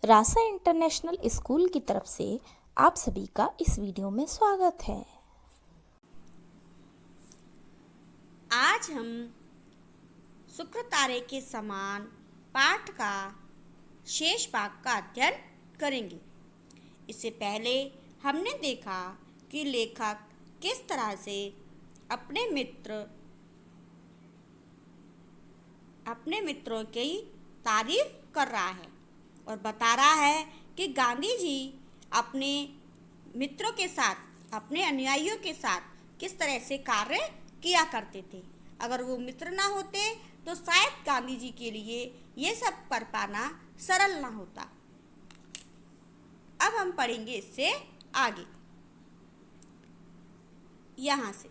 रासा international school की तरफ से आप सभी का इस वीडियो में स्वागत है। आज हम शुक्र तारे के समान पाठ का शेष भाग का अध्ययन करेंगे। इससे पहले हमने देखा कि लेखक किस तरह से अपने मित्रों की तारीफ कर रहा है और बता रहा है कि गांधी जी अपने मित्रों के साथ, अपने अनुयायियों के साथ किस तरह से कार्य किया करते थे। अगर वो मित्र ना होते तो शायद गांधी जी के लिए ये सब कर पाना सरल ना होता। अब हम पढ़ेंगे इससे आगे। यहाँ से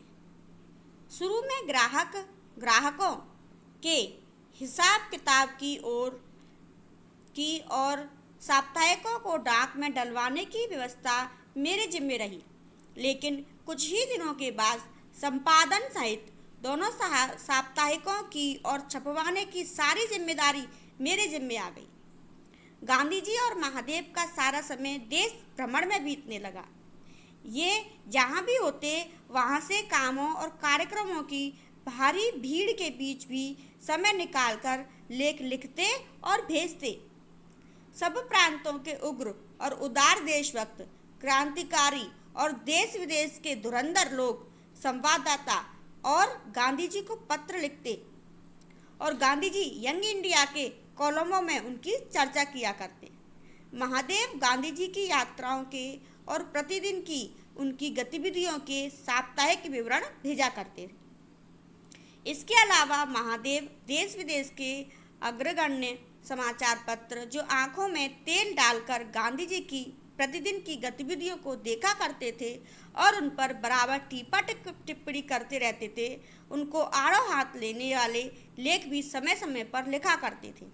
शुरू में ग्राहकों के हिसाब किताब की और साप्ताहिकों को डाक में डलवाने की व्यवस्था मेरे जिम्मे रही, लेकिन कुछ ही दिनों के बाद संपादन सहित दोनों साप्ताहिकों की और छपवाने की सारी जिम्मेदारी मेरे जिम्मे आ गई। गांधी जी और महादेव का सारा समय देश भ्रमण में बीतने लगा। ये जहाँ भी होते वहाँ से कामों और कार्यक्रमों की भारी भीड़ के बीच भी समय निकालकर लेख लिखते और भेजते। सब प्रांतों के उग्र और उदार देशभक्त, क्रांतिकारी और देश विदेश के धुरंधर लोग संवाददाता और गांधी जी को पत्र लिखते और गांधी जी यंग इंडिया के कॉलमों में उनकी चर्चा किया करते। महादेव गांधी जी की यात्राओं के और प्रतिदिन की उनकी गतिविधियों के साप्ताहिक विवरण भेजा करते थे। इसके अलावा महादेव देश विदेश के अग्रगण्य समाचार पत्र, जो आंखों में तेल डालकर गांधी जी की प्रतिदिन की गतिविधियों को देखा करते थे और उन पर बराबर टिप्पणी करते रहते थे, उनको आड़ो हाथ लेने वाले लेख भी समय समय पर लिखा करते थे।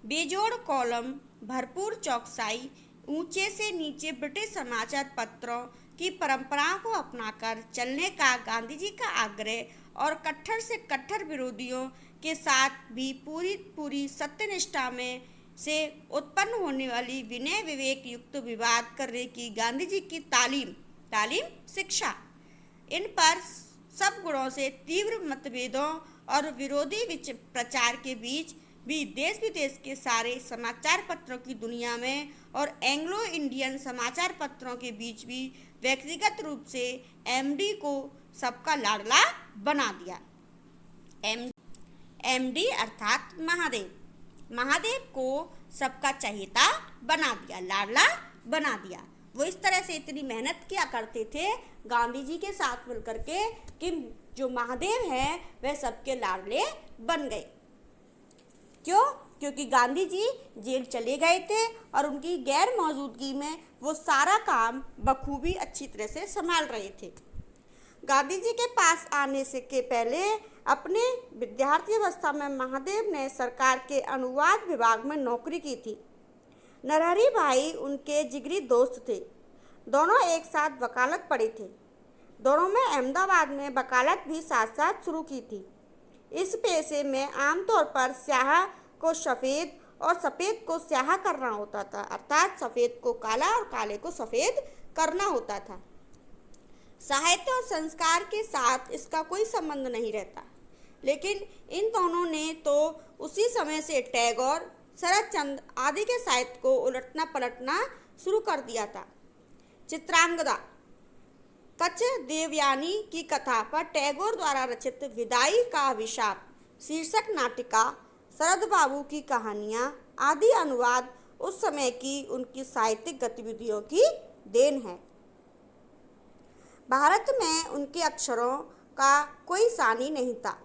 बेजोड़ कॉलम, भरपूर चौकसाई, ऊंचे से नीचे ब्रिटिश समाचार पत्रों की परंपराओं को अपनाकर चलने का गांधी जी का आग्रह और कट्टर से कट्टर विरोधियों के साथ भी पूरी सत्यनिष्ठा में से उत्पन्न होने वाली विनय विवेक युक्त विवाद करने की गांधी जी की तालीम शिक्षा, इन पर सब गुणों से तीव्र मतभेदों और विरोधी प्रचार के बीच भी देश विदेश के सारे समाचार पत्रों की दुनिया में और एंग्लो इंडियन समाचार पत्रों के बीच भी व्यक्तिगत रूप से एमडी को सबका लाडला बना दिया। एमडी अर्थात महादेव को सबका चहेता बना दिया, लाडला बना दिया। वो इस तरह से इतनी मेहनत किया करते थे गांधी जी के साथ मिलकर के कि जो महादेव हैं वह सबके लाडले बन गए। क्यों? क्योंकि गांधी जी जेल चले गए थे और उनकी गैर मौजूदगी में वो सारा काम बखूबी अच्छी तरह से संभाल रहे थे। गांधी जी के पास आने से के पहले अपने विद्यार्थी अवस्था में महादेव ने सरकार के अनुवाद विभाग में नौकरी की थी। नरहरी भाई उनके जिगरी दोस्त थे। दोनों एक साथ वकालत पढ़े थे। दोनों में अहमदाबाद में वकालत भी साथ साथ शुरू की थी। इस पेशे में आमतौर पर स्याह को सफ़ेद और सफ़ेद को स्याह करना होता था, अर्थात सफ़ेद को काला और काले को सफ़ेद करना होता था। साहित्य और संस्कार के साथ इसका कोई संबंध नहीं रहता, लेकिन इन दोनों ने तो उसी समय से टैगोर, शरदचंद्र आदि के साहित्य को उलटना पलटना शुरू कर दिया था। चित्रांगदा कच देवयानी की कथा पर टैगोर द्वारा रचित विदाई का अभिशाप शीर्षक नाटिका, शरद बाबू की कहानियाँ आदि अनुवाद उस समय की उनकी साहित्यिक गतिविधियों की देन है। भारत में उनके अक्षरों का कोई सानी नहीं था।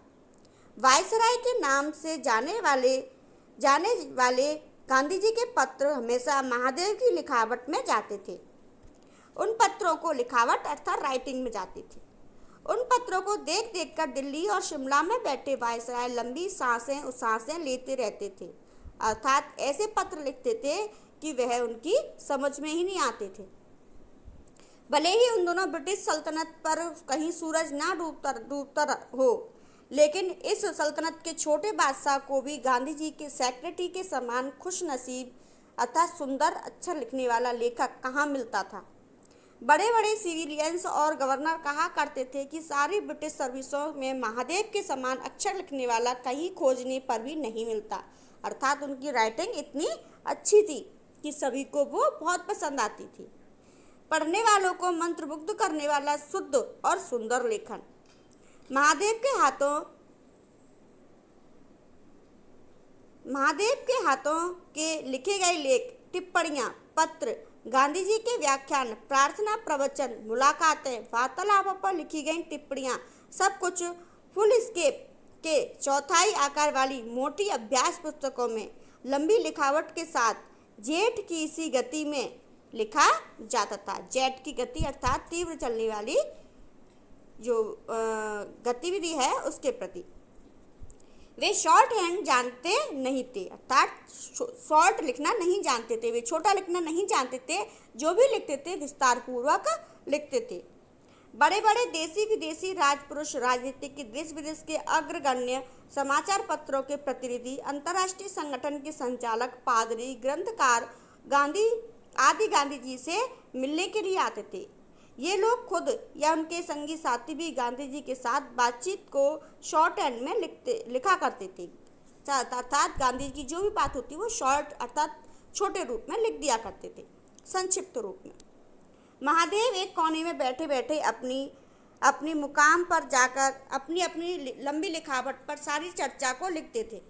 वायसराय के नाम से जाने वाले गांधी जी के पत्र हमेशा महादेव की लिखावट में जाते थे। उन पत्रों को लिखावट अर्थात राइटिंग में जाते थे। उन पत्रों को देख देख कर दिल्ली और शिमला में बैठे वायसराय लंबी सांसें लेते रहते थे, अर्थात ऐसे पत्र लिखते थे कि वह उनकी समझ में ही नहीं आते थे। भले ही उन दोनों ब्रिटिश सल्तनत पर कहीं सूरज ना डूबता हो, लेकिन इस सल्तनत के छोटे बादशाह को भी गांधी जी के सेक्रेटरी के समान खुश नसीब अर्थात सुंदर अक्षर लिखने वाला लेखक कहाँ मिलता था। बड़े बड़े सिविलियंस और गवर्नर कहा करते थे कि सारी ब्रिटिश सर्विसों में महादेव के समान अक्षर लिखने वाला कहीं खोजने पर भी नहीं मिलता। अर्थात उनकी राइटिंग इतनी अच्छी थी कि सभी को वो बहुत पसंद आती थी। पढ़ने वालों को मंत्रमुग्ध करने वाला शुद्ध और सुंदर लेखन। महादेव के हाथों के लिखे गए लेख, टिप्पणियां, पत्र, गांधी जी के व्याख्यान, प्रार्थना, प्रवचन, मुलाकातें, वार्तालापों पर लिखी गई टिप्पणियां, सब कुछ फुल स्केप के चौथाई आकार वाली मोटी अभ्यास पुस्तकों में लंबी लिखावट के साथ जेट की इसी गति में लिखा जाता था। जेट की गति अर्थात तीव्र चलने वाली जो गतिविधि है उसके प्रति। वे शॉर्ट हैंड जानते नहीं थे, अर्थात शॉर्ट लिखना नहीं जानते थे, वे छोटा लिखना नहीं जानते थे, जो भी लिखते थे विस्तार पूर्वक लिखते थे। बड़े बड़े देसी विदेशी राजपुरुष, राजनीतिक, देश विदेश के अग्रगण्य समाचार पत्रों के प्रतिनिधि, अंतर्राष्ट्रीय संगठन के संचालक, पादरी, ग्रंथकार गांधी जी से मिलने के लिए आते थे। ये लोग खुद या उनके संगी साथी भी गांधी जी के साथ बातचीत को शॉर्ट हैंड में लिखा करते थे। अर्थात गांधी जी की जो भी बात होती वो शॉर्ट अर्थात छोटे रूप में लिख दिया करते थे, संक्षिप्त रूप में। महादेव एक कोने में बैठे बैठे अपनी मुकाम पर जाकर अपनी लंबी लिखावट पर सारी चर्चा को लिखते थे।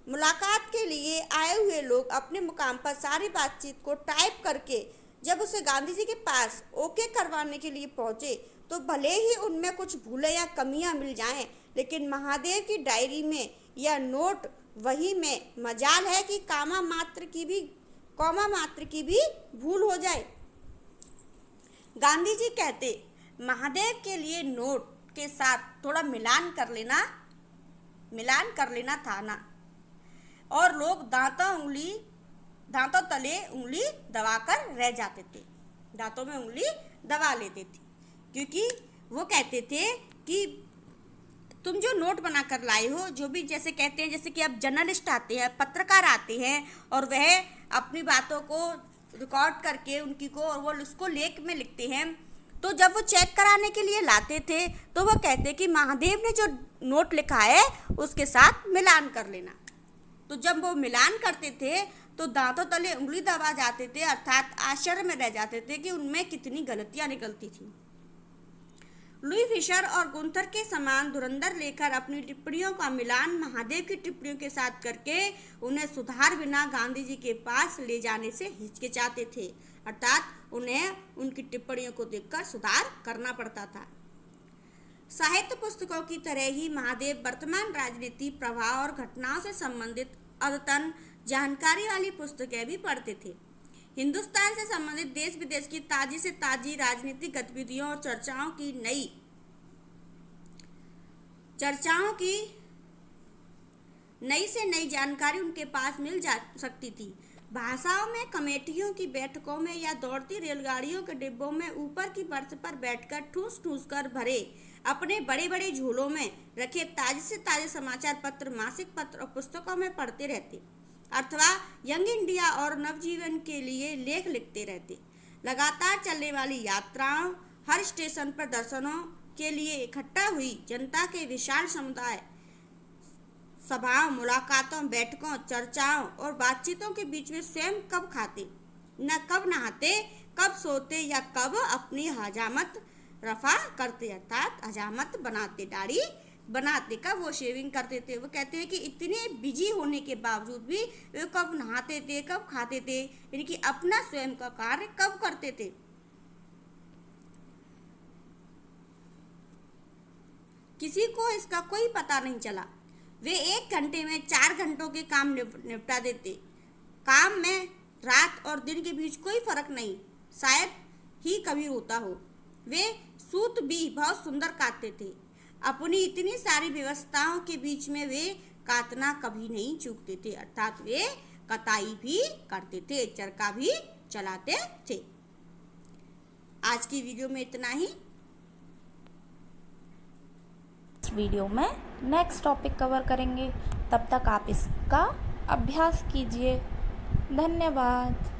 मुलाकात के लिए आए हुए लोग अपने मुकाम पर सारी बातचीत को टाइप करके जब उसे गांधी जी के पास ओके करवाने के लिए पहुंचे तो भले ही उनमें कुछ भूलें या कमियां मिल जाएं, लेकिन महादेव की डायरी में या नोट वही में मजाल है कि कॉमा मात्र की भी भूल हो जाए। गांधी जी कहते, महादेव के लिए नोट के साथ थोड़ा मिलान कर लेना था ना। और लोग दांतों तले उंगली दबाकर रह जाते थे, दांतों में उंगली दबा लेते थे, क्योंकि वो कहते थे कि तुम जो नोट बना कर लाए हो, जो भी जैसे कहते हैं, जैसे कि अब जर्नलिस्ट आते हैं, पत्रकार आते हैं और वह अपनी बातों को रिकॉर्ड करके और वो उसको लेख में लिखते हैं, तो जब वो चेक कराने के लिए लाते थे तो वो कहते कि महादेव ने जो नोट लिखा है उसके साथ मिलान कर लेना। तो जब वो मिलान करते थे तो दांतों तले उंगली दबा जाते थे, अर्थात आश्चर्य में रह जाते थे कि उनमें कितनी गलतियां निकलती थी। लुई फिशर और गुंथर के समान धुरंधर लेखक अपनी टिप्पणियों का मिलान महादेव की टिप्पणियों के साथ करके उन्हें सुधार बिना गांधी जी के पास ले जाने से हिचकिचाते थे, अर्थात उन्हें उनकी टिप्पणियों को देखकर सुधार करना पड़ता था। साहित्य पुस्तकों की तरह ही महादेव वर्तमान राजनीति, प्रवाह और घटनाओं से संबंधित अद्यतन जानकारी वाली पुस्तकें भी पढ़ते थे। हिंदुस्तान से संबंधित देश विदेश की ताजी से ताजी राजनीतिक गतिविधियों और चर्चाओं की नई से नई जानकारी उनके पास मिल जा सकती थी। भाषाओं में, कमेटियों की बैठकों में या दौड़ती रेलगाड़ियों के डिब्बों में ऊपर की बर्थ पर बैठकर ठूस कर भरे अपने बड़े बड़े झोलों में रखे ताजे से ताजे समाचार पत्र, मासिक पत्र और पुस्तकों में पढ़ते रहते, अथवा यंग इंडिया और नवजीवन के लिए लेख लिखते रहते। लगातार चलने वाली यात्राओं, हर स्टेशन पर दर्शनों के लिए इकट्ठा हुई जनता के विशाल समुदाय, सभाओं, मुलाकातों, बैठकों, चर्चाओं और बातचीतों के बीच में स्वयं कब खाते, न कब नहाते, कब सोते या कब अपनी हजामत रफा करते, अर्थात हजामत बनाते, दाढ़ी बनाते, कब वो शेविंग करते थे। वो कहते हैं कि इतने बिजी होने के बावजूद भी वे कब नहाते थे, कब खाते थे, यानी कि अपना स्वयं का कार्य कब करते थे। किसी को इसका कोई पता नहीं चला। वे 1 घंटे में 4 घंटों के काम निपटा देते। काम में रात और दिन के बीच कोई फर्क नहीं, शायद ही कभी रोता हो। वे सूत भी बहुत सुंदर काटते थे। अपनी इतनी सारी व्यवस्थाओं के बीच में वे काटना कभी नहीं चूकते थे, अर्थात वे कताई भी करते थे, चरखा भी चलाते थे। आज की वीडियो में इतना ही। इस वीडियो में नेक्स्ट टॉपिक कवर करेंगे, तब तक आप इसका अभ्यास कीजिए। धन्यवाद।